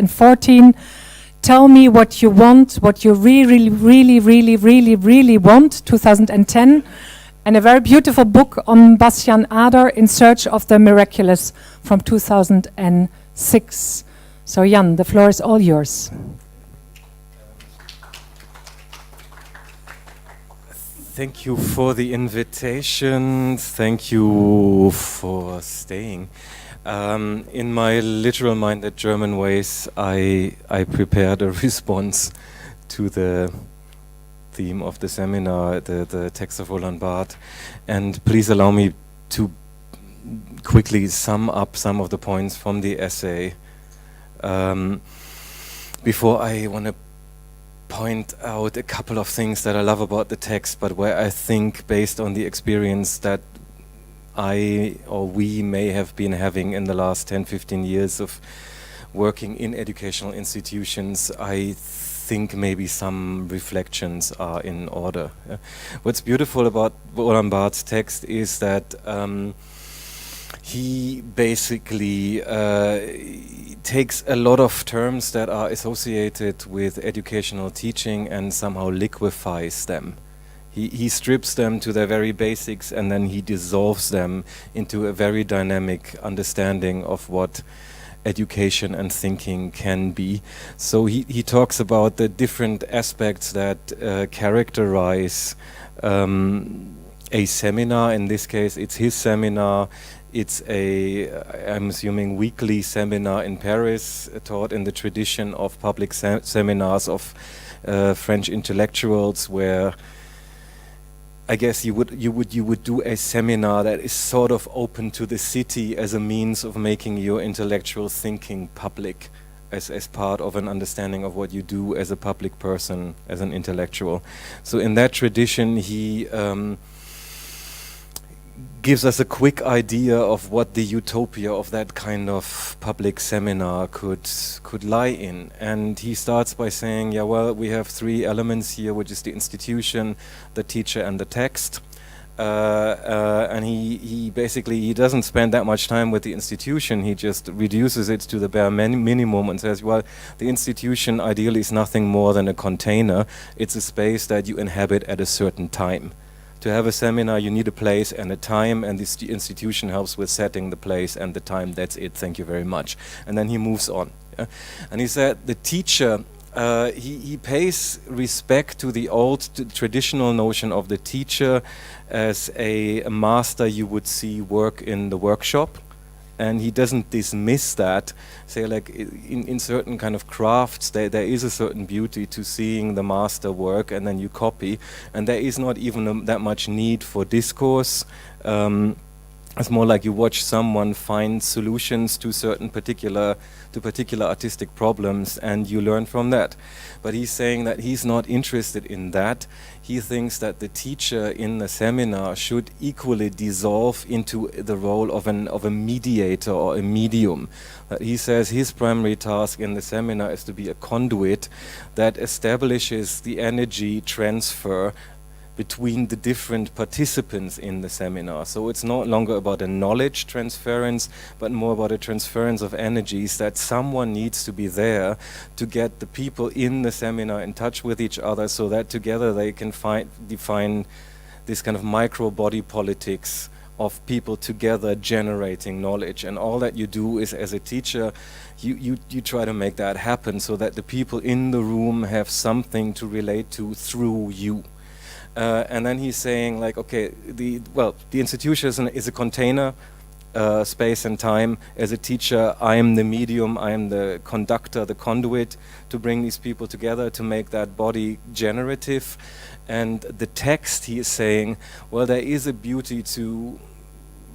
2014. Tell me what you want, what you really, really, really, really, really want, 2010. And a very beautiful book on Bastian Ader, In Search of the Miraculous, from 2006. So Jan, the floor is all yours. Thank you for the invitation. Thank you for staying. In my literal minded German ways, I prepared a response to the theme of the seminar, the text of Roland Barthes. And please allow me to quickly sum up some of the points from the essay before I want to point out a couple of things that I love about the text, but where I think, based on the experience that I or we may have been having in the last 10-15 years of working in educational institutions, I think maybe some reflections are in order. What's beautiful about Roland Barthes' text is that he basically takes a lot of terms that are associated with educational teaching and somehow liquefies them. He strips them to their very basics, and then he dissolves them into a very dynamic understanding of what education and thinking can be. So he talks about the different aspects that characterize a seminar. In this case, it's his seminar. It's I'm assuming, weekly seminar in Paris, taught in the tradition of public seminars of French intellectuals, where I guess you would do a seminar that is sort of open to the city as a means of making your intellectual thinking public, as part of an understanding of what you do as a public person, as an intellectual. So in that tradition, he gives us a quick idea of what the utopia of that kind of public seminar could lie in. And he starts by saying, yeah, well, we have three elements here, which is the institution, the teacher, and the text. And he basically doesn't spend that much time with the institution. He just reduces it to the bare minimum and says, well, the institution ideally is nothing more than a container. It's a space that you inhabit at a certain time. To have a seminar, you need a place and a time, and this institution helps with setting the place and the time. That's it. Thank you very much. And then he moves on. And he said the teacher, he pays respect to the old traditional notion of the teacher as a master you would see work in the workshop. And he doesn't dismiss that. Say, like, in certain kind of crafts, there is a certain beauty to seeing the master work and then you copy. And there is not even that much need for discourse. It's more like you watch someone find solutions to particular artistic problems, and you learn from that. But he's saying that he's not interested in that. He thinks that the teacher in the seminar should equally dissolve into the role of a mediator or a medium. He says his primary task in the seminar is to be a conduit that establishes the energy transfer between the different participants in the seminar. So it's no longer about a knowledge transference, but more about a transference of energies, that someone needs to be there to get the people in the seminar in touch with each other, so that together they can define this kind of micro body politics of people together generating knowledge. And all that you do is, as a teacher, you try to make that happen, so that the people in the room have something to relate to through you. And then he's saying, like, okay, the institution is a container, space and time. As a teacher, I am the medium, I am the conductor, the conduit to bring these people together, to make that body generative. And the text, he is saying, well, there is a beauty to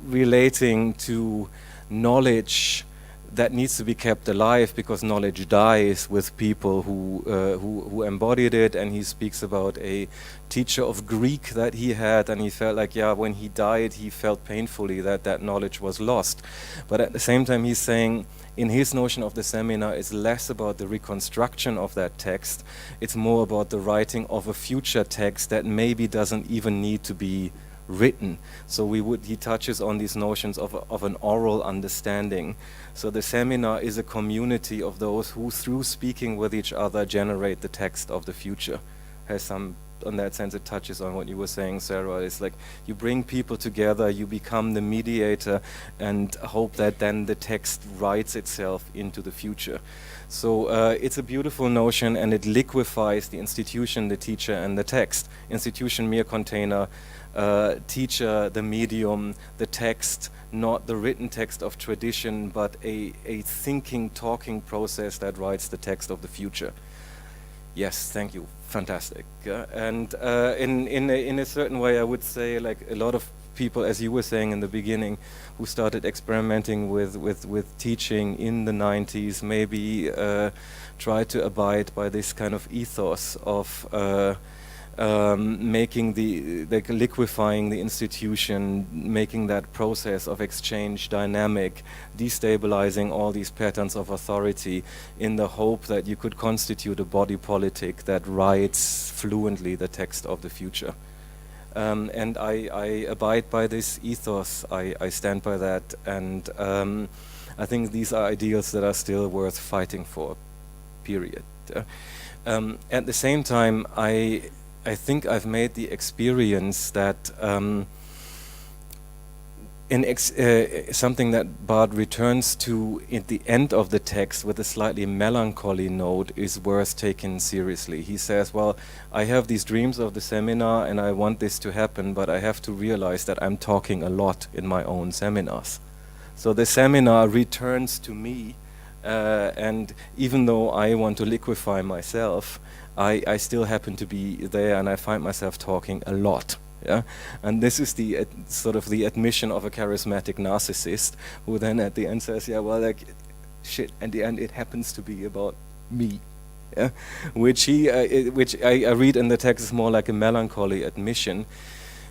relating to knowledge that needs to be kept alive, because knowledge dies with people who embodied it. And he speaks about a teacher of Greek that he had, and he felt like, yeah, when he died, he felt painfully that knowledge was lost. But at the same time, he's saying, in his notion of the seminar, it's less about the reconstruction of that text. It's more about the writing of a future text that maybe doesn't even need to be written. So he touches on these notions of an oral understanding. So the seminar is a community of those who, through speaking with each other, generate the text of the future. Has some, in that sense, it touches on what you were saying, Sarah. It's like you bring people together, you become the mediator, and hope that then the text writes itself into the future. So it's a beautiful notion, and it liquefies the institution, the teacher, and the text. Institution, mere container, teacher, the medium, the text, not the written text of tradition, but a thinking, talking process that writes the text of the future. Yes, thank you. Fantastic. And in a certain way, I would say, like a lot of people, as you were saying in the beginning, who started experimenting with teaching in the 90s, maybe try to abide by this kind of ethos of making liquefying the institution, making that process of exchange dynamic, destabilizing all these patterns of authority in the hope that you could constitute a body politic that writes fluently the text of the future. And I abide by this ethos, I stand by that, and I think these are ideals that are still worth fighting for, period. At the same time, I think I've made the experience that something that Barth returns to at the end of the text with a slightly melancholy note is worth taking seriously. He says, well, I have these dreams of the seminar and I want this to happen, but I have to realize that I'm talking a lot in my own seminars. So the seminar returns to me, and even though I want to liquefy myself, I still happen to be there, and I find myself talking a lot. Yeah, and this is the sort of the admission of a charismatic narcissist, who then at the end says, "Yeah, well, like, shit." At the end, it happens to be about me. Yeah, which I read in the text is more like a melancholy admission,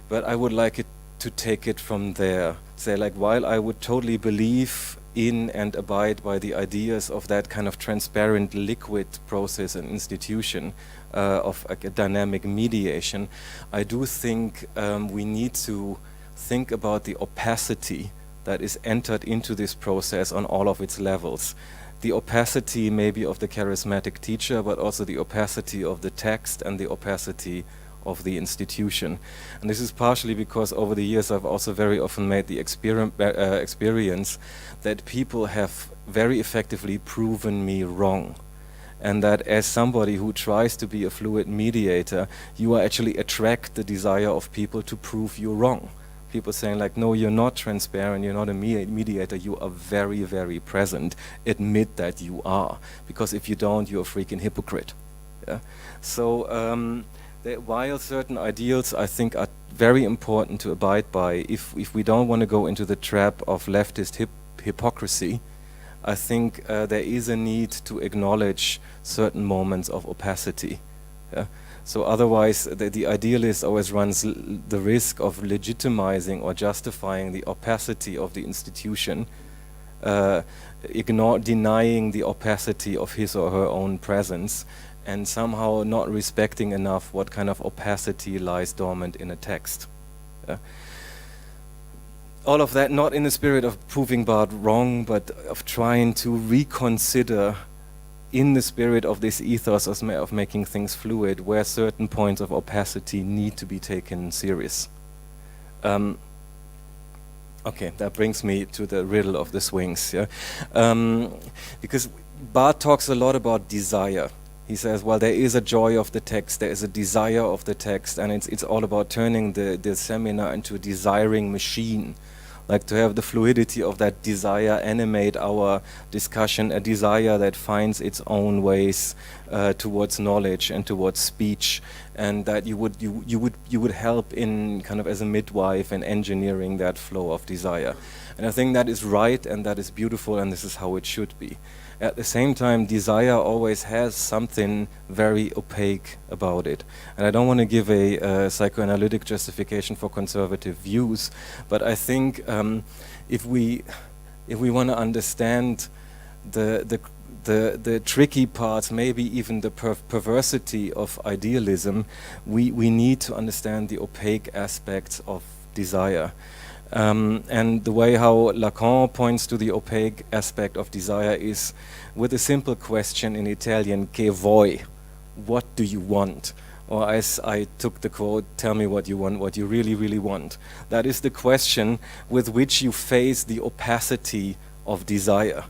but I would like it to take it from there. Say, like, while I would totally believe in and abide by the ideas of that kind of transparent liquid process and institution of a dynamic mediation, I do think we need to think about the opacity that is entered into this process on all of its levels. The opacity maybe of the charismatic teacher, but also the opacity of the text and the opacity of the institution. And this is partially because over the years I've also very often made the experience that people have very effectively proven me wrong. And that as somebody who tries to be a fluid mediator, you actually attract the desire of people to prove you wrong. People saying like, no, you're not transparent, you're not a mediator, you are very, very present. Admit that you are. Because if you don't, you're a freaking hypocrite. Yeah? So, while certain ideals I think are very important to abide by, if we don't want to go into the trap of leftist hypocrisy, I think there is a need to acknowledge certain moments of opacity. Yeah? So otherwise the idealist always runs the risk of legitimizing or justifying the opacity of the institution, denying the opacity of his or her own presence, and somehow not respecting enough what kind of opacity lies dormant in a text. All of that not in the spirit of proving Barth wrong, but of trying to reconsider in the spirit of this ethos of making things fluid, where certain points of opacity need to be taken serious. Okay, that brings me to the riddle of the swings. Yeah? Because Barth talks a lot about desire. He says, well, there is a joy of the text, there is a desire of the text, and it's all about turning the seminar into a desiring machine. Like to have the fluidity of that desire animate our discussion, a desire that finds its own ways towards knowledge and towards speech, and that you would help in kind of as a midwife in engineering that flow of desire. And I think that is right and that is beautiful, and this is how it should be. At the same time, desire always has something very opaque about it. And I don't want to give a psychoanalytic justification for conservative views, but I think if we want to understand the tricky parts, maybe even the perversity of idealism, we need to understand the opaque aspects of desire. And the way how Lacan points to the opaque aspect of desire is with a simple question in Italian, che vuoi? What do you want? Or as I took the quote, tell me what you want, what you really, really want. That is the question with which you face the opacity of desire,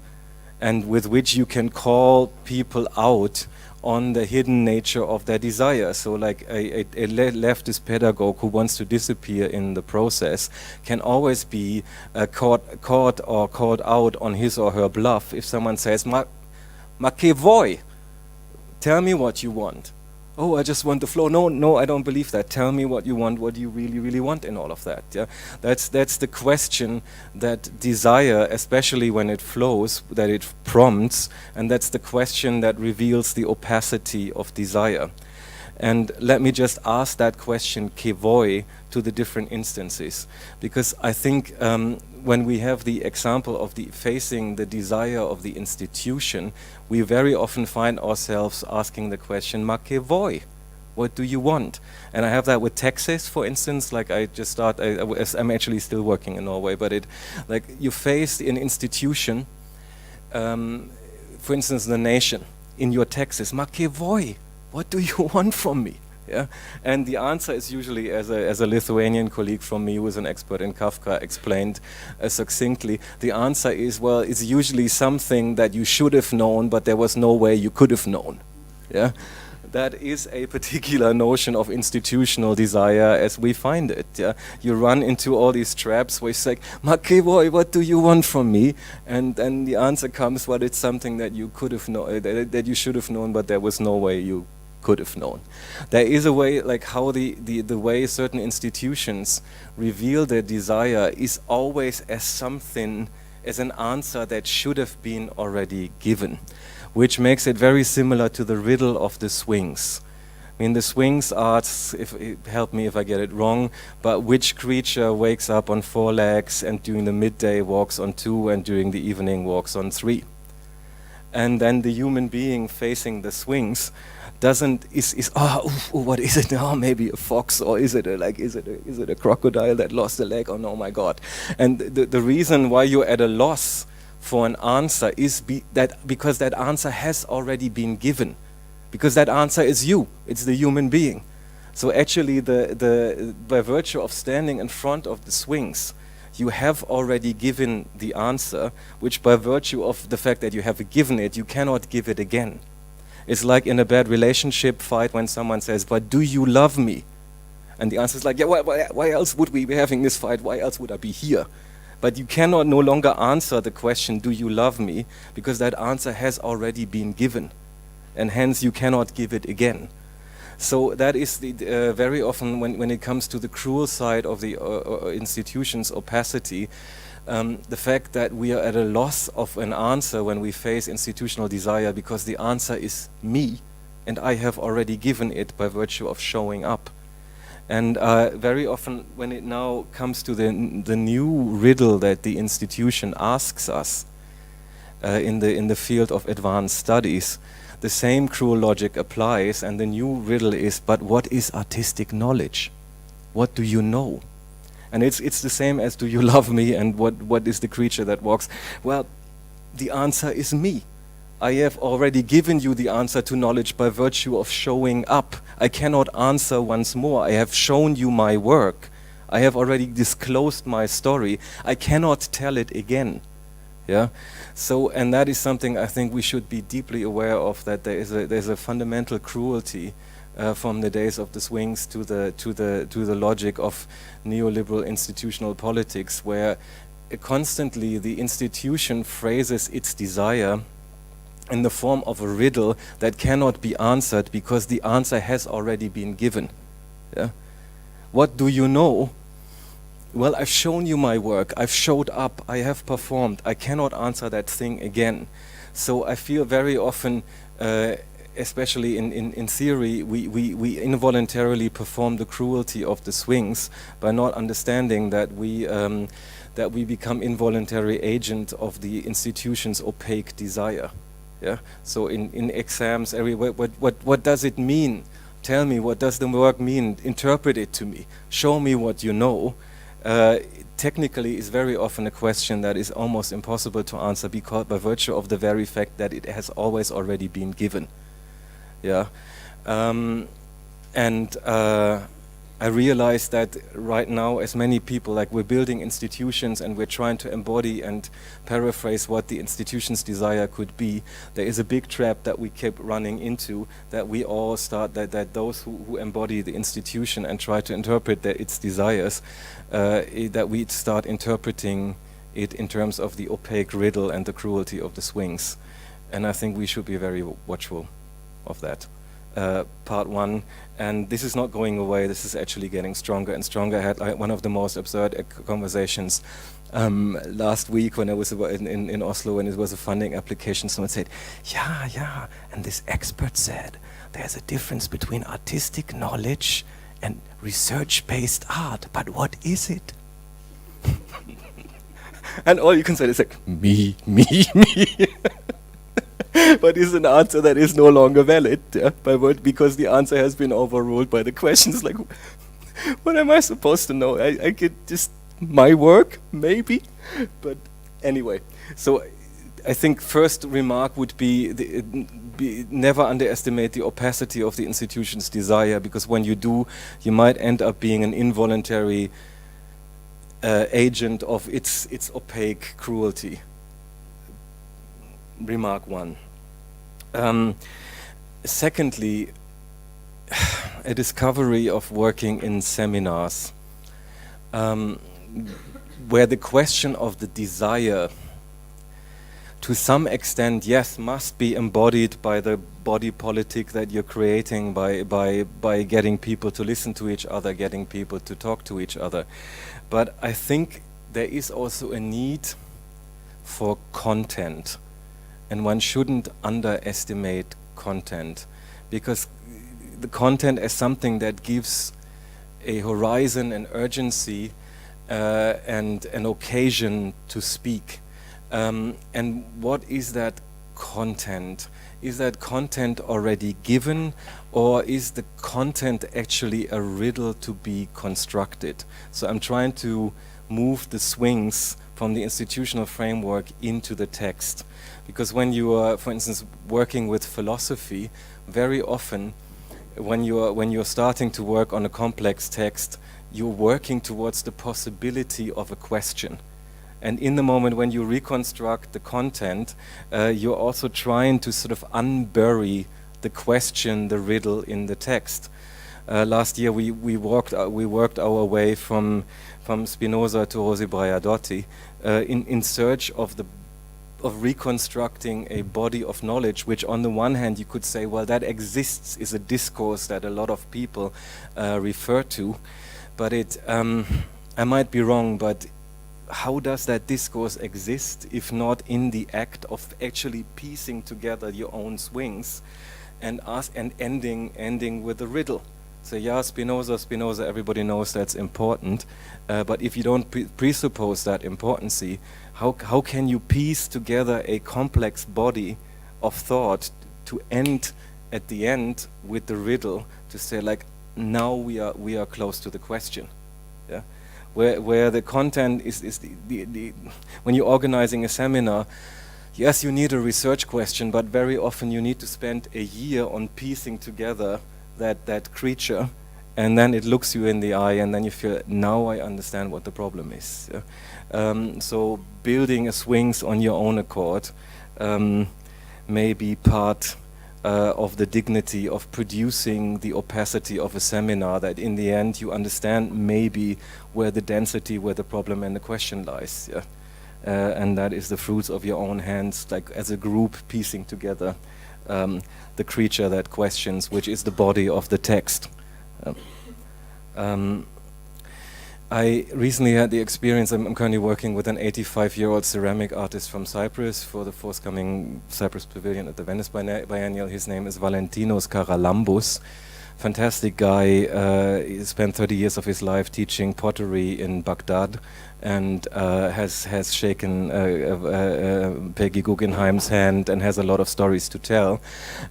and with which you can call people out on the hidden nature of their desire. So like a leftist pedagogue who wants to disappear in the process can always be caught or called out on his or her bluff if someone says, ma che vuoi? Tell me what you want. Oh, I just want the flow. No, I don't believe that. Tell me what you want, what you really, really want in all of that. Yeah, that's the question that desire, especially when it flows, that it prompts, and that's the question that reveals the opacity of desire. And let me just ask that question, che vuoi, to the different instances, because I think when we have the example of facing the desire of the institution, we very often find ourselves asking the question, ma che vuoi? What do you want? And I have that with taxes, for instance. Like I just I'm actually still working in Norway, but like you face an institution, for instance, the nation, in your taxes, ma che vuoi? What do you want from me? Yeah, and the answer is usually, as a Lithuanian colleague from me who is an expert in Kafka explained succinctly, the answer is, well, it's usually something that you should have known, but there was no way you could have known. Yeah, that is a particular notion of institutional desire as we find it. Yeah, you run into all these traps where it's like, ma che vuoi, what do you want from me? And then the answer comes, well, it's something that you could have known, that you should have known, but there was no way you could have known. There is a way, like how the way certain institutions reveal their desire is always as something, as an answer that should have been already given, which makes it very similar to the riddle of the swings. I mean, the swings are, help me if I get it wrong, but which creature wakes up on 4 legs and during the midday walks on 2 and during the evening walks on 3? And then the human being facing the swings what is it now? Maybe a fox, or is it a crocodile that lost a leg? Oh no, my God! And the reason why you're at a loss for an answer is because that answer has already been given, because that answer is you. It's the human being. So actually, by virtue of standing in front of the swings, you have already given the answer, which by virtue of the fact that you have given it, you cannot give it again. It's like in a bad relationship fight when someone says, but do you love me? And the answer is like, yeah, why else would we be having this fight? Why else would I be here? But you cannot no longer answer the question, do you love me? Because that answer has already been given. And hence you cannot give it again. So that is very often when it comes to the cruel side of the institution's opacity, the fact that we are at a loss of an answer when we face institutional desire because the answer is me and I have already given it by virtue of showing up. And very often when it now comes to the new riddle that the institution asks us in the field of advanced studies, the same cruel logic applies, and the new riddle is, but what is artistic knowledge? What do you know? And it's the same as, do you love me, and what is the creature that walks? Well, the answer is me. I have already given you the answer to knowledge by virtue of showing up. I cannot answer once more. I have shown you my work. I have already disclosed my story. I cannot tell it again. Yeah, so, and that is something I think we should be deeply aware of, that there's a fundamental cruelty from the days of the swings to the logic of neoliberal institutional politics, where constantly the institution phrases its desire in the form of a riddle that cannot be answered because the answer has already been given. Yeah, what do you know? Well, I've shown you my work, I've showed up, I have performed, I cannot answer that thing again. So I feel very often, especially in theory, we involuntarily perform the cruelty of the swings by not understanding that we become involuntary agent of the institution's opaque desire. Yeah. So in exams, what does it mean? Tell me, what does the work mean? Interpret it to me. Show me what you know. technically is very often a question that is almost impossible to answer because by virtue of the very fact that it has always already been given. Yeah, and I realize that right now, as many people, like we're building institutions and we're trying to embody and paraphrase what the institution's desire could be. There is a big trap that we keep running into, that we all start, that those who embody the institution and try to interpret its desires, that we start interpreting it in terms of the opaque riddle and the cruelty of the swings. And I think we should be very watchful of that. Part one, and this is not going away, this is actually getting stronger and stronger. I had one of the most absurd conversations last week when I was in Oslo, and it was a funding application. Someone said, yeah, and this expert said there's a difference between artistic knowledge and research-based art, but what is it? And all you can say is like, me. But it's an answer that is no longer valid, because the answer has been overruled by the questions. Like, what am I supposed to know? I could just my work, maybe. But anyway, so I think first remark would be, never underestimate the opacity of the institution's desire, because when you do, you might end up being an involuntary agent of its opaque cruelty. Remark one. Secondly, a discovery of working in seminars where the question of the desire, to some extent, yes, must be embodied by the body politic that you're creating, by getting people to listen to each other, getting people to talk to each other. But I think there is also a need for content. And one shouldn't underestimate content, because the content is something that gives a horizon, an urgency, and an occasion to speak. And what is that content? Is that content already given, or is the content actually a riddle to be constructed? So I'm trying to move the swings from the institutional framework into the text. Because when you are, for instance, working with philosophy, very often when you're starting to work on a complex text, you're working towards the possibility of a question. And in the moment when you reconstruct the content, you're also trying to sort of unbury the question, the riddle in the text. Last year we worked our way from Spinoza to Rosi Brajadotti in search of reconstructing a body of knowledge, which on the one hand you could say, well, that exists, is a discourse that a lot of people refer to, but I might be wrong, but how does that discourse exist if not in the act of actually piecing together your own swings and ending with a riddle? So yeah, Spinoza, everybody knows that's important, but if you don't presuppose that importancy, how can you piece together a complex body of thought to end at the end with the riddle, to say like, now we are close to the question, yeah? Where the content is the when you're organizing a seminar, yes, you need a research question, but very often you need to spend a year on piecing together that creature, and then it looks you in the eye, and then you feel, now I understand what the problem is. Yeah? So building a swings on your own accord may be part of the dignity of producing the opacity of a seminar, that in the end you understand maybe where the density, where the problem and the question lies. Yeah? And that is the fruits of your own hands, like as a group piecing together the creature that questions, which is the body of the text. I recently had the experience, I'm currently working with an 85-year-old ceramic artist from Cyprus for the forthcoming Cyprus Pavilion at the Venice Biennial. His name is Valentinos Karalambous. Fantastic guy. He spent 30 years of his life teaching pottery in Baghdad, and has shaken Peggy Guggenheim's hand and has a lot of stories to tell.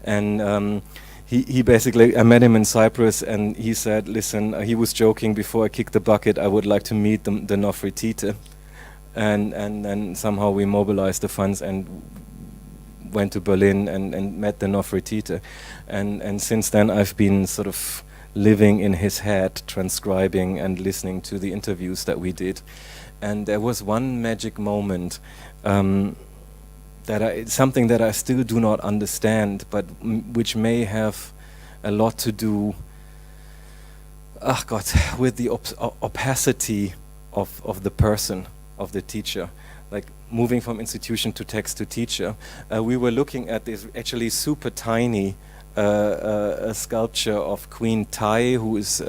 And he basically, I met him in Cyprus, and he said, listen, he was joking, before I kick the bucket, I would like to meet the Nofretite. And then somehow we mobilized the funds and went to Berlin and met the Nofretite. And since then I've been sort of living in his head, transcribing and listening to the interviews that we did. And there was one magic moment, something that I still do not understand, but which may have a lot to do, with the opacity of the person, of the teacher. Like moving from institution to text to teacher. We were looking at this actually super tiny a sculpture of Queen Tai, who is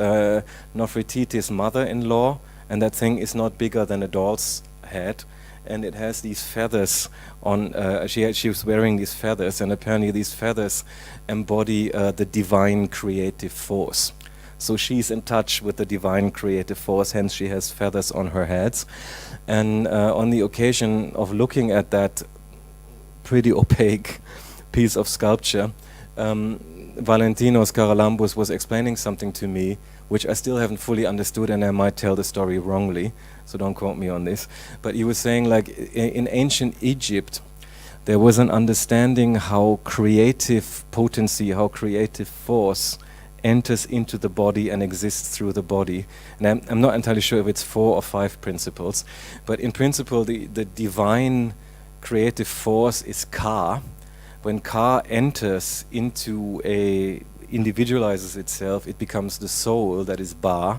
Nofretiti's mother-in-law, and that thing is not bigger than a doll's head, and it has these feathers on. She was wearing these feathers, and apparently these feathers embody the divine creative force. So she's in touch with the divine creative force, hence she has feathers on her heads. And on the occasion of looking at that pretty opaque piece of sculpture, Valentinos Caralambos was explaining something to me which I still haven't fully understood, and I might tell the story wrongly, so don't quote me on this. But he was saying, like, in ancient Egypt, there was an understanding how creative potency, how creative force enters into the body and exists through the body. And I'm not entirely sure if it's 4 or 5 principles, but in principle the divine creative force is Ka. When Ka enters into individualizes itself, it becomes the soul, that is Ba.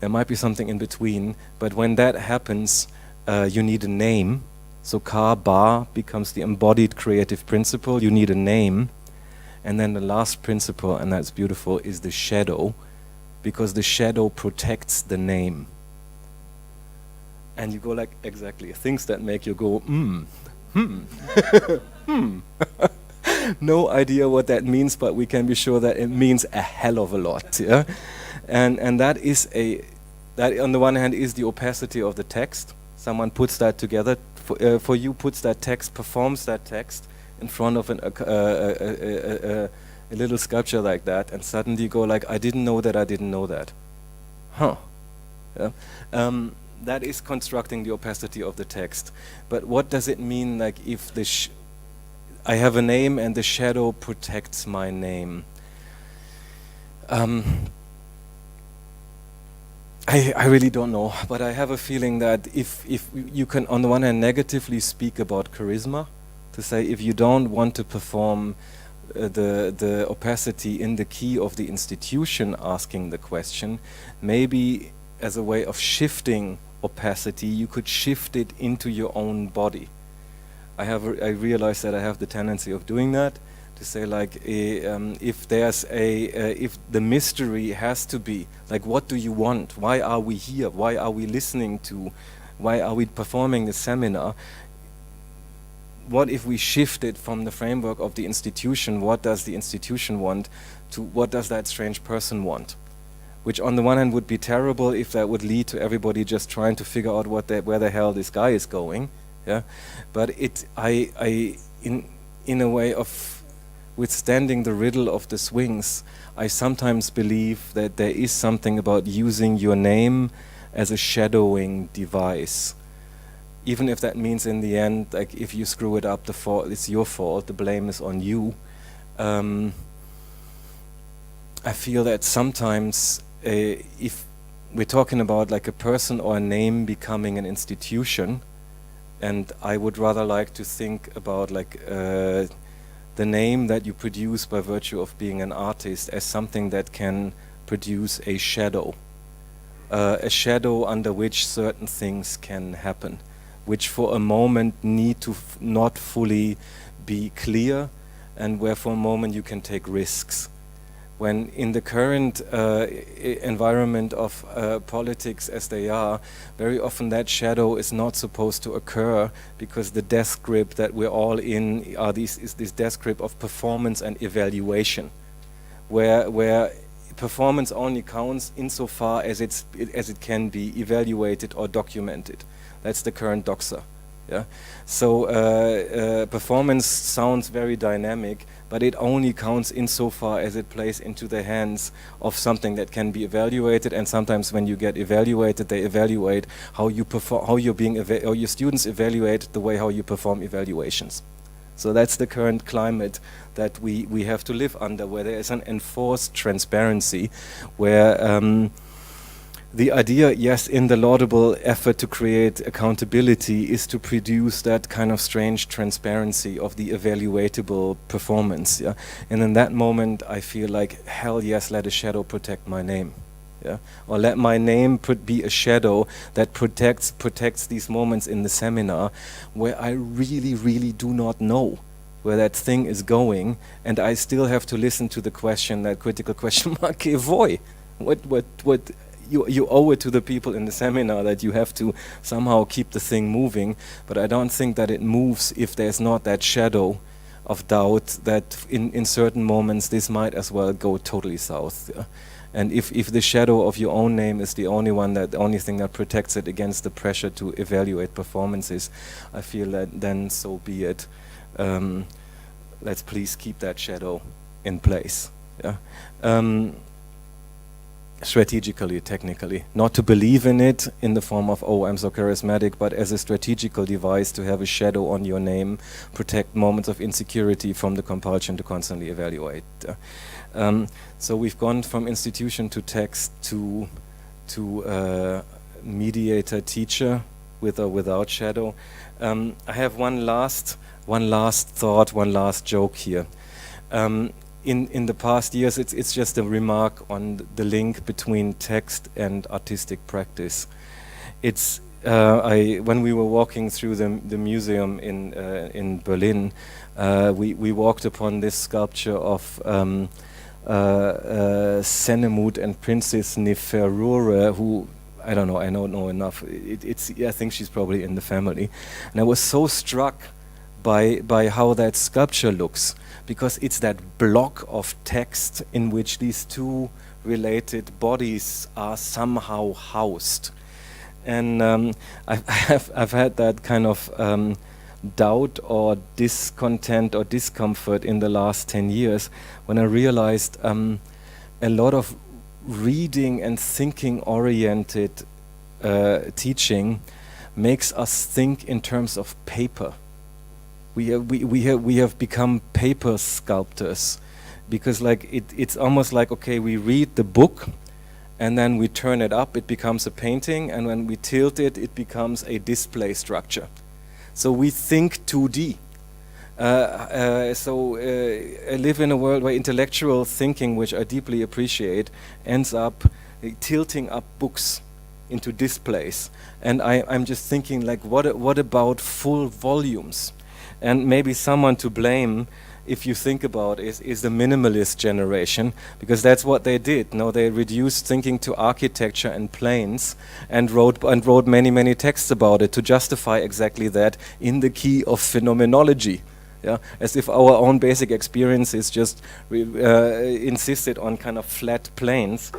There might be something in between, but when that happens, you need a name. So Ka Ba becomes the embodied creative principle. You need a name. And then the last principle, and that's beautiful, is the shadow, because the shadow protects the name. And you go like, exactly, things that make you go, No idea what that means, but we can be sure that it means a hell of a lot. Yeah? And that is that on the one hand is the opacity of the text. Someone puts that together for you, puts that text, performs that text in front of a little sculpture like that, and suddenly you go like, I didn't know that I didn't know that. Huh. Yeah. That is constructing the opacity of the text. But what does it mean, like, if I have a name and the shadow protects my name? I really don't know, but I have a feeling that if you can, on the one hand, negatively speak about charisma, to say if you don't want to perform the opacity in the key of the institution asking the question, maybe as a way of shifting opacity, you could shift it into your own body. I realize that I have the tendency of doing that, to say like, if the mystery has to be, like, what do you want? Why are we here? Why are we listening to? Why are we performing the seminar? What if we shift it from the framework of the institution? What does the institution want to what does that strange person want? Which on the one hand would be terrible if that would lead to everybody just trying to figure out where the hell this guy is going. Yeah, but in a way of withstanding the riddle of the swings, I sometimes believe that there is something about using your name as a shadowing device. Even if that means in the end, like, if you screw it up, it's your fault, the blame is on you. I feel that sometimes if we're talking about like a person or a name becoming an institution, and I would rather like to think about like the name that you produce by virtue of being an artist as something that can produce a shadow under which certain things can happen, which for a moment need to not fully be clear, and where for a moment you can take risks. When in the current environment of politics as they are, very often that shadow is not supposed to occur, because the death grip that we're all in is this death grip of performance and evaluation, where performance only counts insofar as it can be evaluated or documented. That's the current doxa. Yeah. So performance sounds very dynamic, but it only counts insofar as it plays into the hands of something that can be evaluated. And sometimes when you get evaluated, they evaluate how you perform, how you're being, or your students evaluate the way how you perform evaluations. So that's the current climate that we have to live under, where there is an enforced transparency, where the idea, yes, in the laudable effort to create accountability, is to produce that kind of strange transparency of the evaluatable performance. Yeah? And in that moment, I feel like, hell yes, let a shadow protect my name. Yeah? Or let my name be a shadow that protects these moments in the seminar where I really, really do not know where that thing is going, and I still have to listen to the question, that critical question mark, voy, what you owe it to the people in the seminar that you have to somehow keep the thing moving, but I don't think that it moves if there's not that shadow of doubt that in certain moments this might as well go totally south. Yeah? And if the shadow of your own name is the only thing that protects it against the pressure to evaluate performances, I feel that then so be it. Let's please keep that shadow in place. Yeah? Strategically, technically, not to believe in it in the form of, oh, I'm so charismatic, but as a strategical device to have a shadow on your name, protect moments of insecurity from the compulsion to constantly evaluate. So we've gone from institution to text to mediator teacher, with or without shadow. I have one last thought, one last joke here. In the past years, it's just a remark on the link between text and artistic practice. It's when we were walking through the museum in Berlin, we walked upon this sculpture of Senemut and Princess Neferure, who I don't know enough. I think she's probably in the family, and I was so struck by how that sculpture looks, because it's that block of text in which these two related bodies are somehow housed. And I've had that kind of doubt or discontent or discomfort in the last 10 years when I realized a lot of reading and thinking oriented teaching makes us think in terms of paper. We have become paper sculptors, because like it's almost like, okay, we read the book and then we turn it up, it becomes a painting, and when we tilt it, it becomes a display structure. So we think 2D. I live in a world where intellectual thinking, which I deeply appreciate, ends up tilting up books into displays. And I'm just thinking, like, what about full volumes? And maybe someone to blame, if you think about it, is the minimalist generation, because that's what they did. No, they reduced thinking to architecture and planes, and wrote many texts about it to justify exactly that in the key of phenomenology. Yeah, as if our own basic experiences just insisted on kind of flat planes,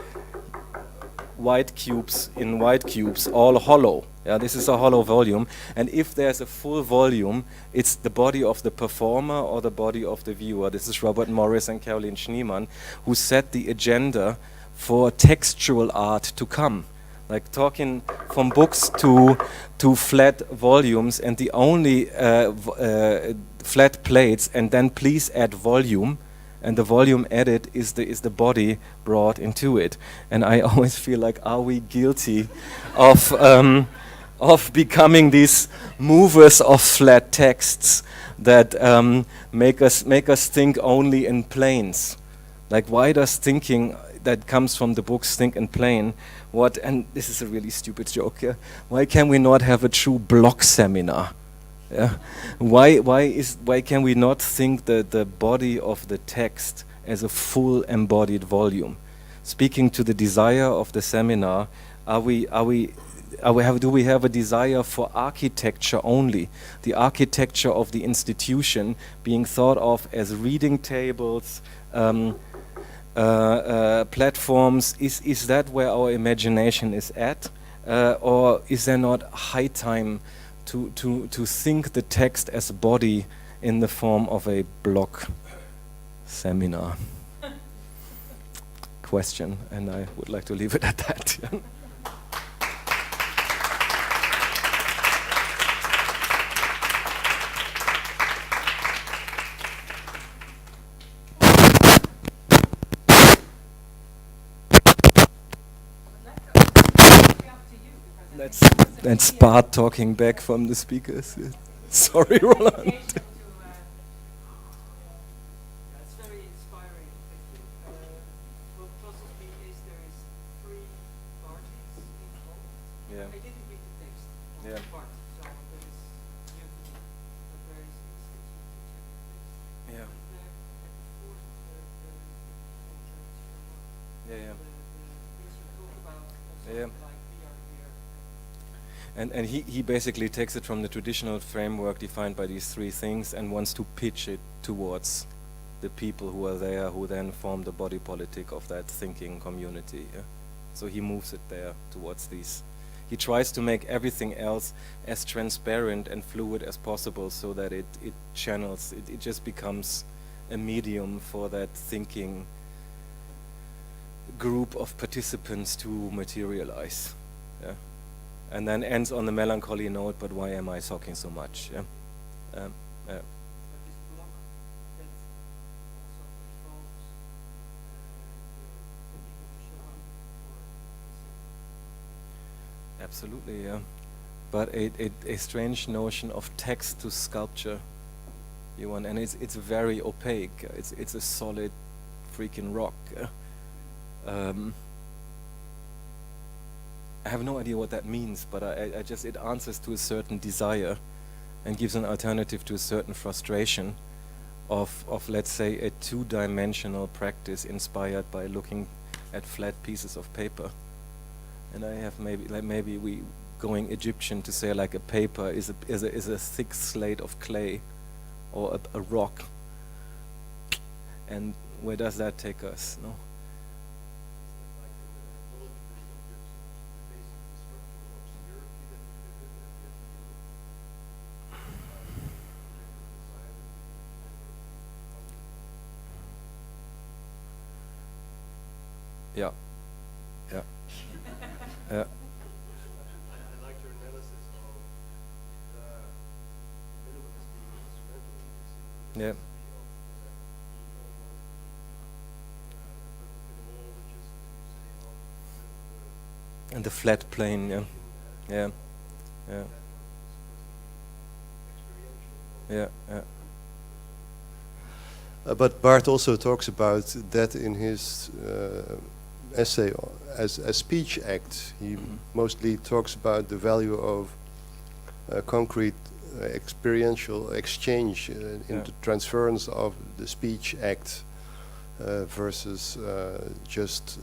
white cubes in white cubes, all hollow. Yeah, this is a hollow volume, and if there's a full volume, it's the body of the performer or the body of the viewer. This is Robert Morris and Caroline Schneemann, who set the agenda for textual art to come. Like talking from books to flat volumes, and the only flat plates, and then please add volume, and the volume added is the body brought into it. And I always feel like, are we guilty of becoming these movers of flat texts that make us think only in planes? Like, why does thinking that comes from the books think in plane? And this is a really stupid joke here. Why can we not have a true block seminar? Yeah. Why can we not think the body of the text as a full embodied volume? Speaking to the desire of the seminar, do we have a desire for architecture only? The architecture of the institution being thought of as reading tables, platforms. Is that where our imagination is at? Or is there not high time to think the text as a body in the form of a block seminar. Question, and I would like to leave it at that. That's Bart talking back from the speakers. Sorry, Roland. That's very inspiring. What puzzles me is there is 3 parties involved. Yeah. I didn't read the text of Yeah. the part, so that is new to me. But there is institute Yeah. at the fourth Yeah, yeah. you talk about Yeah. like we are here. And he basically takes it from the traditional framework defined by these 3 things and wants to pitch it towards the people who are there, who then form the body politic of that thinking community. Yeah? So he moves it there towards these. He tries to make everything else as transparent and fluid as possible so that it channels, it just becomes a medium for that thinking group of participants to materialize. Yeah? And then ends on the melancholy note, but why am I talking so much? Yeah? But this block that also involves the people who show up for Absolutely, yeah. But a strange notion of text to sculpture, Johan, and it's very opaque. It's a solid freaking rock. I have no idea what that means, but I just, it answers to a certain desire and gives an alternative to a certain frustration of let's say, a 2-dimensional practice inspired by looking at flat pieces of paper. And I have maybe we going Egyptian to say like a paper is a thick slate of clay or a rock. And where does that take us? No? Yeah. Yeah. Yeah. I like your analysis of the minimalist being instrumental in this. Yeah. And the flat plane, yeah. Yeah. Yeah. Yeah. Yeah. But Bart also talks about that in his essay as a speech act. He mostly talks about the value of concrete experiential exchange in the transference of the speech act versus just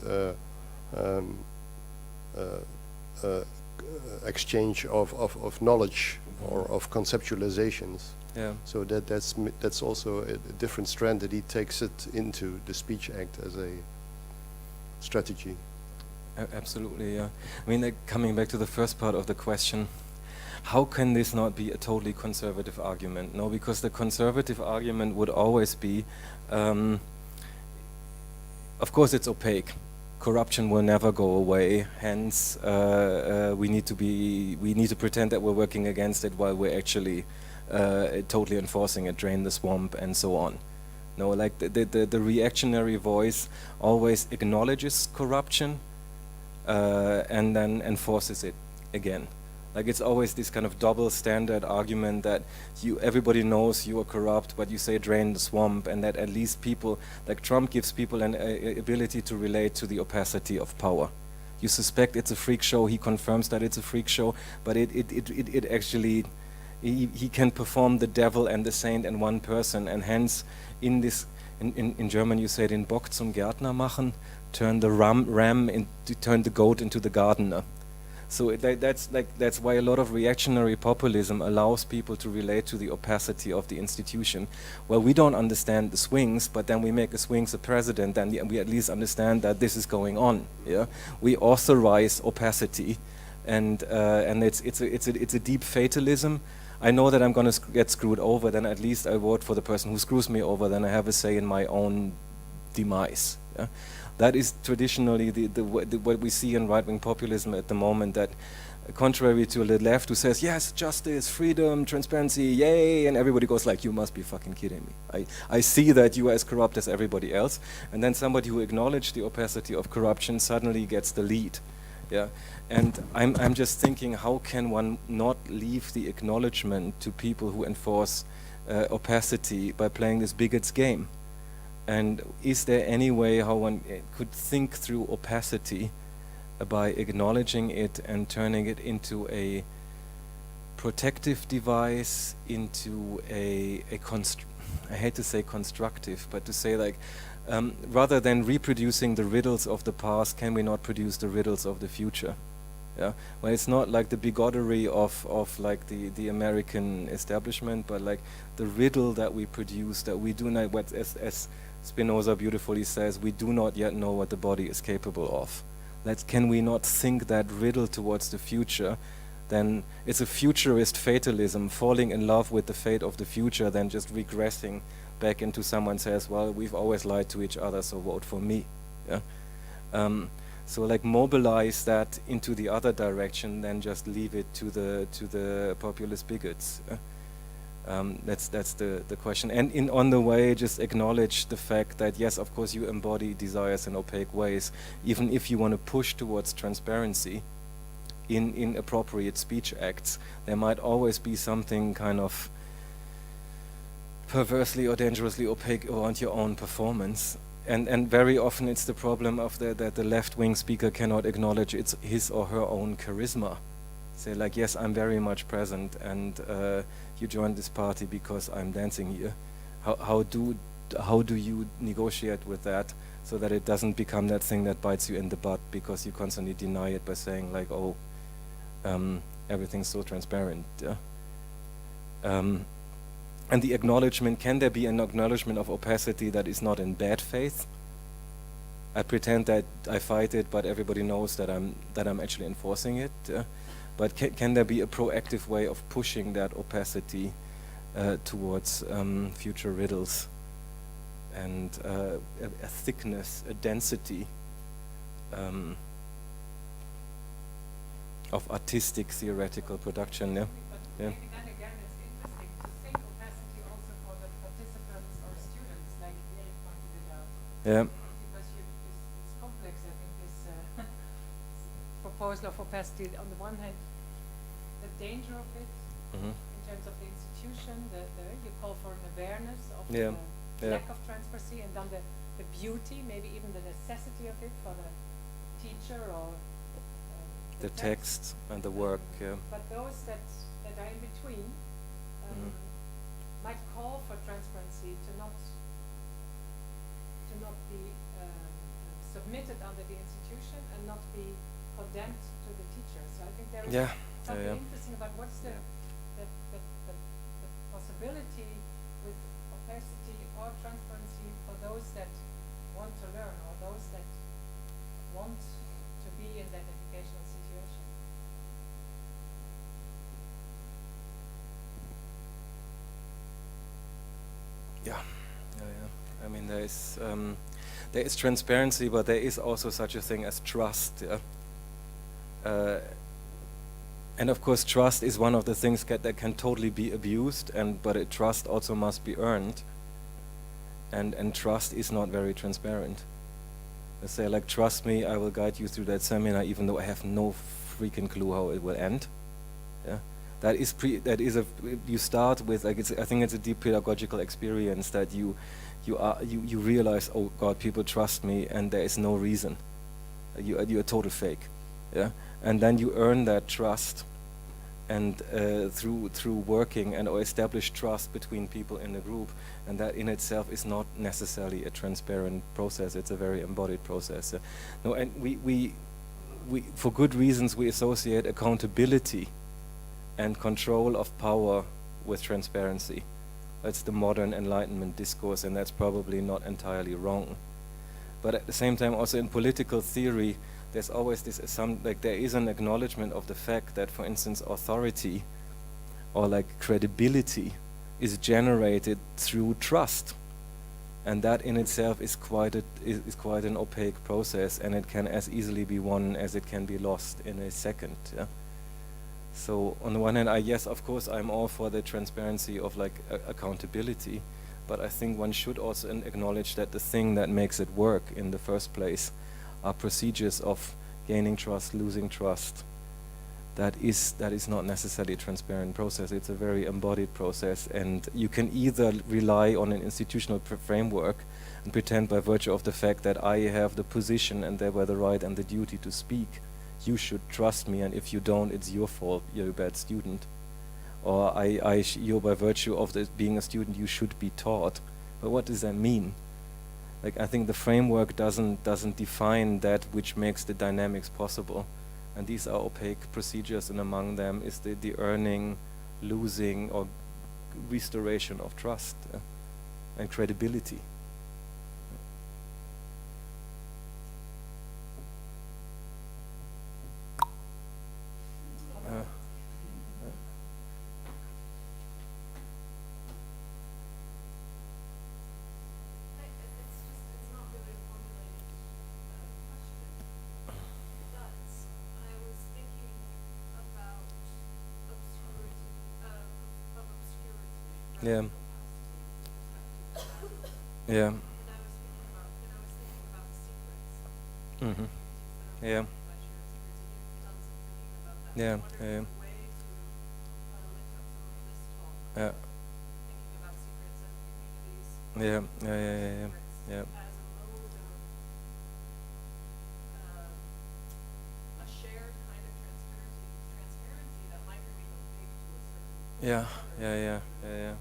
exchange of knowledge or of conceptualizations. Yeah. So that's also a different strand that he takes it into the speech act as a strategy. Absolutely, yeah. I mean, coming back to the first part of the question, how can this not be a totally conservative argument? No, because the conservative argument would always be, of course it's opaque. Corruption will never go away, hence we need to pretend that we're working against it while we're actually totally enforcing it, drain the swamp and so on. No, like the reactionary voice always acknowledges corruption and then enforces it again. Like it's always this kind of double standard argument that everybody knows you are corrupt, but you say drain the swamp, and that at least people, like Trump gives people an ability to relate to the opacity of power. You suspect it's a freak show, he confirms that it's a freak show, but it actually, he can perform the devil and the saint in one person, and hence in this, in German you say den Bock zum Gärtner machen, turn the goat into the gardener. So that's why a lot of reactionary populism allows people to relate to the opacity of the institution. Well, we don't understand the swings, but then we make a swings a president, then we at least understand that this is going on. Yeah, we authorize opacity and it's a deep fatalism. I know that I'm going to get screwed over, then at least I vote for the person who screws me over, then I have a say in my own demise. Yeah? That is traditionally what we see in right-wing populism at the moment, that contrary to the left who says, yes, justice, freedom, transparency, yay, and everybody goes like, you must be fucking kidding me. I see that you are as corrupt as everybody else, and then somebody who acknowledged the opacity of corruption suddenly gets the lead. Yeah, and I'm just thinking, how can one not leave the acknowledgement to people who enforce opacity by playing this bigot's game? And is there any way how one could think through opacity by acknowledging it and turning it into a protective device, into I hate to say constructive, but to say like, rather than reproducing the riddles of the past, can we not produce the riddles of the future? Yeah, well, it's not like the bigottery of like the American establishment, but like the riddle that we produce, that we do not, what as Spinoza beautifully says, we do not yet know what the body is capable of. Can we not think that riddle towards the future? Then it's a futurist fatalism, falling in love with the fate of the future, then just regressing back into someone says, well, we've always lied to each other, so vote for me. Yeah. So like mobilize that into the other direction, then just leave it to the populist bigots. That's the question. And on the way, just acknowledge the fact that yes, of course, you embody desires in opaque ways, even if you want to push towards transparency in appropriate speech acts. There might always be something kind of perversely or dangerously opaque around your own performance. And very often it's the problem of that the left-wing speaker cannot acknowledge his or her own charisma. Say like, yes, I'm very much present, and you joined this party because I'm dancing here. How do you negotiate with that so that it doesn't become that thing that bites you in the butt because you constantly deny it by saying like, oh, everything's so transparent. And the acknowledgement, can there be an acknowledgement of opacity that is not in bad faith? I pretend that I fight it, but everybody knows that I'm actually enforcing it. But can there be a proactive way of pushing that opacity towards future riddles and a thickness, a density of artistic theoretical production? Yeah. Yeah. Maybe then again, it's interesting to think opacity also for the participants or students, like Erik pointed it out. Yeah. Because it's complex, I think, this proposal of opacity. On the one hand, the danger of it, in terms of the institution, you call for an awareness of the lack of transparency, and then the beauty, maybe even the necessity of it for the teacher or the text and the work. But those that are in between might call for transparency to not be submitted under the institution and not be condemned to the teacher. So I think there is something interesting about what's the possibility with opacity or transparency for those that want to learn or those that want to be in that educational situation. Yeah. I mean, there is transparency, but there is also such a thing as trust. And of course, trust is one of the things that can totally be abused, but trust also must be earned. And trust is not very transparent. They say like, trust me, I will guide you through that seminar, even though I have no freaking clue how it will end. Yeah. You start with like, I think it's a deep pedagogical experience that you realize, oh God, people trust me, and there is no reason. You're a total fake. Yeah. And then you earn that trust, and through working and or establish trust between people in a group, and that in itself is not necessarily a transparent process. It's a very embodied process. No, and we for good reasons we associate accountability and control of power with transparency. That's the modern Enlightenment discourse, and that's probably not entirely wrong. But at the same time, also in political theory, there's always this like there is an acknowledgement of the fact that, for instance, authority or like credibility is generated through trust, and that in itself is quite an opaque process, and it can as easily be won as it can be lost in a second. Yeah? So on the one hand, yes, of course, I'm all for the transparency of like accountability, but I think one should also acknowledge that the thing that makes it work in the first place are procedures of gaining trust, losing trust. That is not necessarily a transparent process. It's a very embodied process, and you can either rely on an institutional framework and pretend by virtue of the fact that I have the position and thereby the right and the duty to speak, you should trust me, and if you don't, it's your fault, you're a bad student. Or you're by virtue of being a student, you should be taught. But what does that mean? Like, I think the framework doesn't define that which makes the dynamics possible. And these are opaque procedures, and among them is the earning, losing, or restoration of trust and credibility. Yeah. Yeah. Mm-hmm. Yeah. Yeah. Yeah. Yeah. Yeah. Yeah. Yeah. Yeah. Yeah.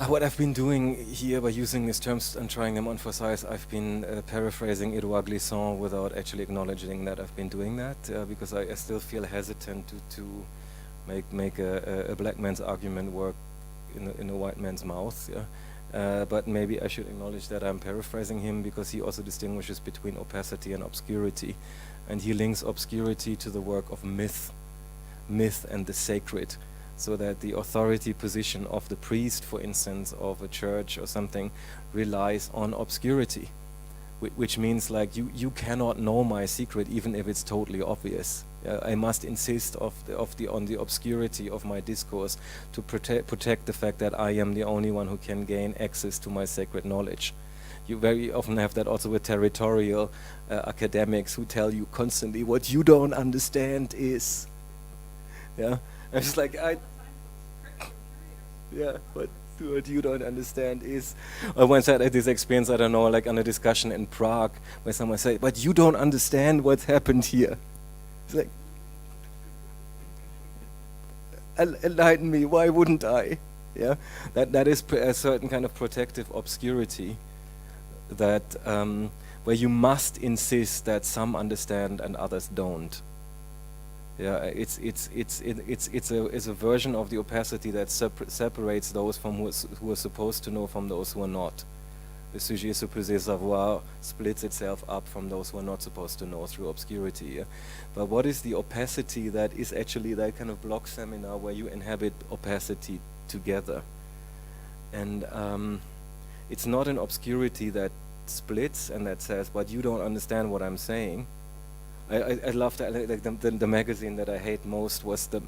What I've been doing here by using these terms and trying them on for size, I've been paraphrasing Edouard Glissant without actually acknowledging that I've been doing that, because I still feel hesitant to make a black man's argument work in a white man's mouth. Yeah? But maybe I should acknowledge that I'm paraphrasing him, because he also distinguishes between opacity and obscurity, and he links obscurity to the work of myth and the sacred. So that the authority position of the priest, for instance, of a church or something, relies on obscurity, which means like you cannot know my secret even if it's totally obvious. I must insist on the obscurity of my discourse to protect the fact that I am the only one who can gain access to my sacred knowledge. You very often have that also with territorial academics who tell you constantly what you don't understand is. Yeah. I'm just like, what you don't understand is. I once had this experience, I don't know, like on a discussion in Prague, where someone said, but you don't understand what's happened here. It's like, enlighten me, why wouldn't I? Yeah, that is a certain kind of protective obscurity that where you must insist that some understand and others don't. Yeah, it's a version of the opacity that separates those from who are supposed to know from those who are not. The sujet supposé savoir splits itself up from those who are not supposed to know through obscurity. Yeah? But what is the opacity that is actually that kind of block seminar where you inhabit opacity together? And it's not an obscurity that splits and that says, but you don't understand what I'm saying. I love that. Like the magazine that I hate most was the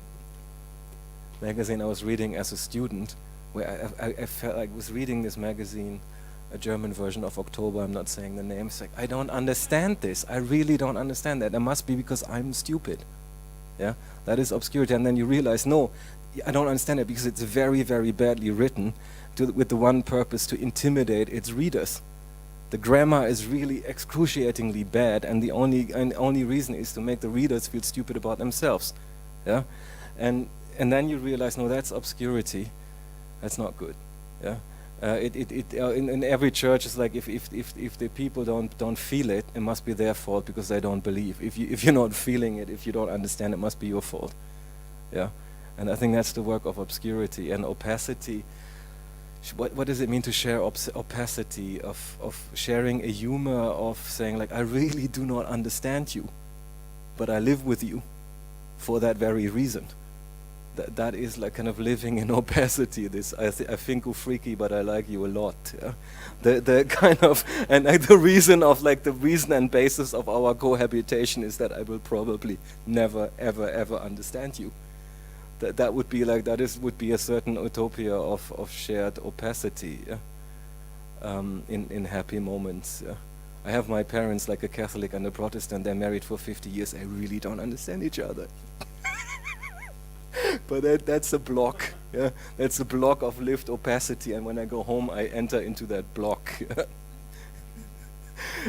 magazine I was reading as a student, where I felt like I was reading this magazine, a German version of October. I'm not saying the name. It's like, I don't understand this. I really don't understand that. It must be because I'm stupid. Yeah, that is obscurity. And then you realize, no, I don't understand it because it's very, very badly written, with the one purpose to intimidate its readers. The grammar is really excruciatingly bad, and the only reason is to make the readers feel stupid about themselves. Yeah, and then you realize, no, that's obscurity. That's not good. Yeah, in every church it's like if the people don't feel it, it must be their fault because they don't believe. If you're not feeling it, if you don't understand, it must be your fault. Yeah, and I think that's the work of obscurity and opacity. what does it mean to share opacity, of sharing a humor, of saying like, I really do not understand you, but I live with you for that very reason. That is like kind of living in opacity. This I think you freaky, but I like you a lot. Yeah? The kind of, and like the reason and basis of our cohabitation is that I will probably never ever understand you. That would be like, would be a certain utopia of shared opacity, yeah? In happy moments. Yeah? I have my parents, like a Catholic and a Protestant. They're married for 50 years. They really don't understand each other. But that's a block. Yeah? That's a block of lived opacity. And when I go home, I enter into that block.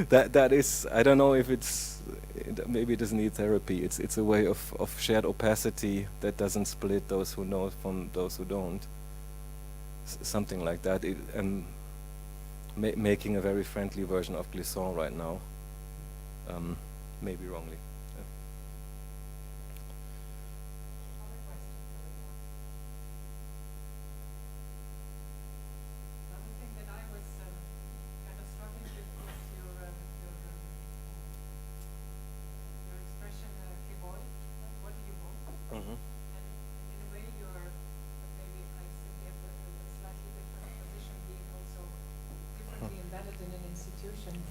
that is, I don't know if maybe it doesn't need therapy. It's a way of shared opacity that doesn't split those who know from those who don't. Something like that. I'm making a very friendly version of Glissant right now. Maybe wrongly.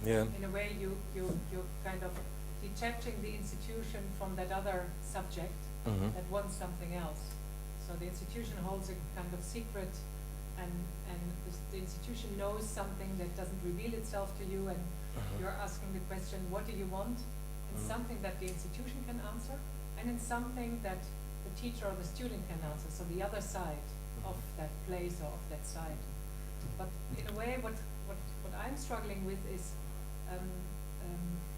Yeah. In a way, you're kind of detaching the institution from that other subject that wants something else. So the institution holds a kind of secret, and the institution knows something that doesn't reveal itself to you, and you're asking the question, what do you want? In something that the institution can answer, and in something that the teacher or the student can answer. So the other side of that place or of that side. But in a way, what I'm struggling with is,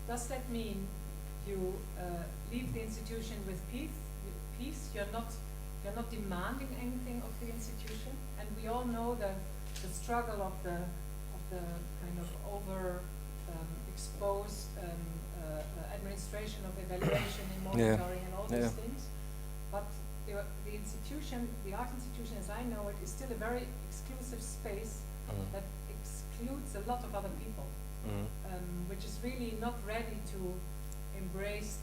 does that mean you leave the institution with peace? You're not demanding anything of the institution, and we all know the struggle of the kind of exposed administration of evaluation and monitoring and all these things. But the institution, the art institution, as I know it, is still a very exclusive space that excludes a lot of other people. Which is really not ready to embrace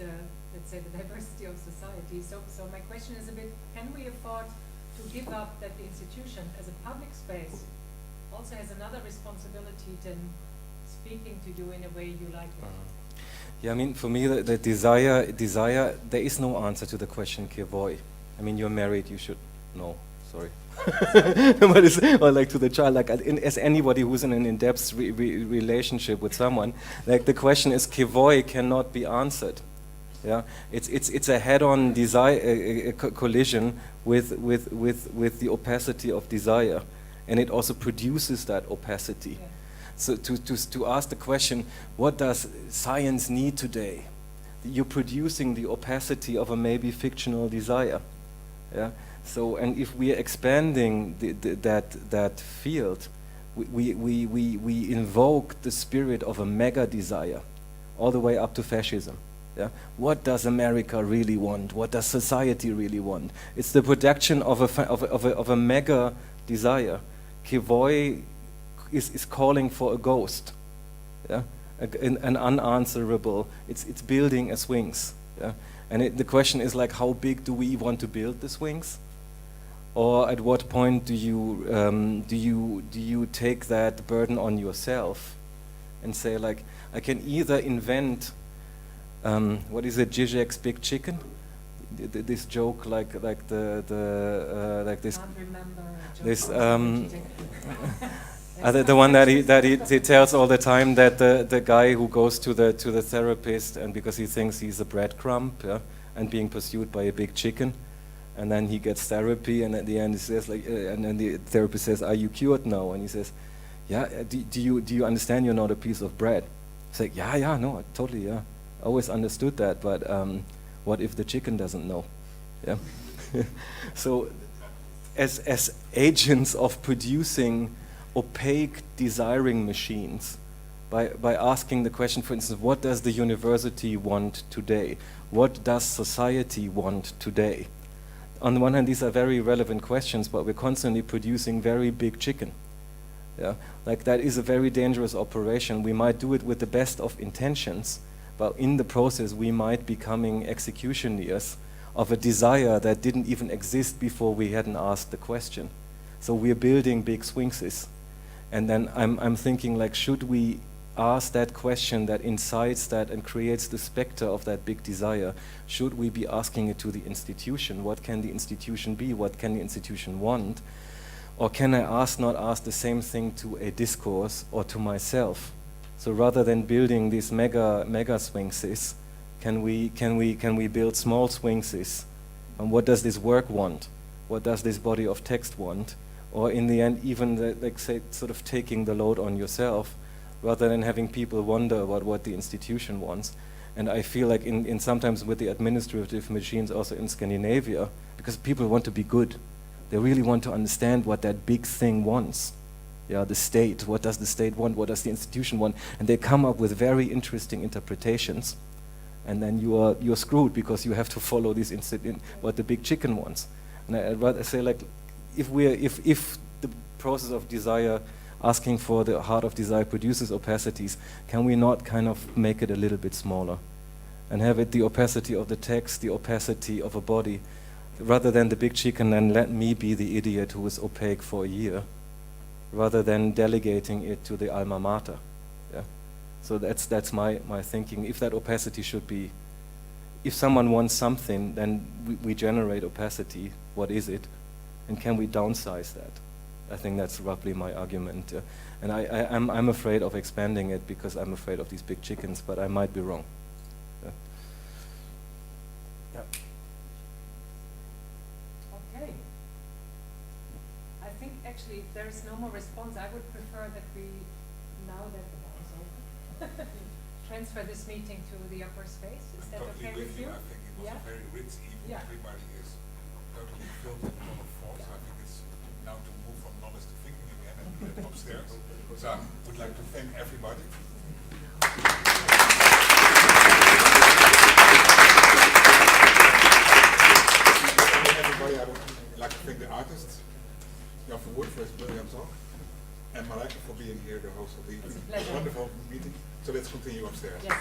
let's say, the diversity of society. So my question is a bit, can we afford to give up that the institution as a public space also has another responsibility than speaking to you in a way you like it? Yeah, I mean, for me, the desire, there is no answer to the question, que voy. I mean, you're married, you should know. Sorry. But it's, or like to the child, like as anybody who's in an in-depth relationship with someone, like the question is, que voy cannot be answered. Yeah, it's a head-on desire, collision with the opacity of desire, and it also produces that opacity. Yeah. So to ask the question, what does science need today? You're producing the opacity of a maybe fictional desire. Yeah. So, and if we are expanding that field, we invoke the spirit of a mega desire, all the way up to fascism. Yeah? What does America really want? What does society really want? It's the production of a mega desire. Que voy is calling for a ghost, yeah? An unanswerable. It's building a Sphinx. Yeah? And the question is like, how big do we want to build the Sphinx? Or at what point do you take that burden on yourself and say like, I can either invent what is it, Zizek's Big Chicken? This joke like this. Can't remember This the one that he tells all the time, that the guy who goes to the therapist, and because he thinks he's a breadcrumb, yeah, and being pursued by a big chicken. And then he gets therapy, and at the end he says like, and then the therapist says, "Are you cured now?" And he says, "Yeah. Do you understand you're not a piece of bread?" He's like, "Yeah, no, totally, yeah. I always understood that, but what if the chicken doesn't know?" Yeah. So, as agents of producing opaque desiring machines, by asking the question, for instance, what does the university want today? What does society want today? On the one hand, these are very relevant questions, but we're constantly producing very big chicken. Yeah, like that is a very dangerous operation. We might do it with the best of intentions, but in the process we might becoming executioners of a desire that didn't even exist before we hadn't asked the question. So we're building big sphinxes. And then I'm thinking, like, should we ask that question that incites that and creates the specter of that big desire? Should we be asking it to the institution? What can the institution be? What can the institution want? Or can I not ask the same thing to a discourse or to myself? So rather than building these mega sphinxes, can we build small sphinxes? And what does this work want? What does this body of text want? Or in the end, even like say, sort of taking the load on yourself, rather than having people wonder about what the institution wants. And I feel like in sometimes with the administrative machines also in Scandinavia, because people want to be good. They really want to understand what that big thing wants. Yeah, the state, what does the state want? What does the institution want? And they come up with very interesting interpretations. And then you're screwed because you have to follow this what the big chicken wants. And I'd rather say, like, if the process of desire, asking for the heart of desire produces opacities, can we not kind of make it a little bit smaller and have it the opacity of the text, the opacity of a body, rather than the big chicken, and let me be the idiot who is opaque for a year, rather than delegating it to the alma mater. Yeah. So that's my thinking. If that opacity should be, if someone wants something, then we generate opacity. What is it? And can we downsize that? I think that's roughly my argument. And I'm afraid of expanding it because I'm afraid of these big chickens, but I might be wrong. Yeah. Yeah. Okay. I think actually if there is no more response, I would prefer that we, now that the bar is open, transfer this meeting to the upper space. Is that okay with you? I think it was a very rich evening. Yeah. Everybody is totally filled with a lot of thoughts. I think it's now to move from knowledge to thinking again and do that upstairs. So I would like to thank everybody. Everybody, I would like to thank the artists, Verwoert for his brilliant talk, and Marijke for being here, the host of the wonderful meeting. So let's continue upstairs. Yes.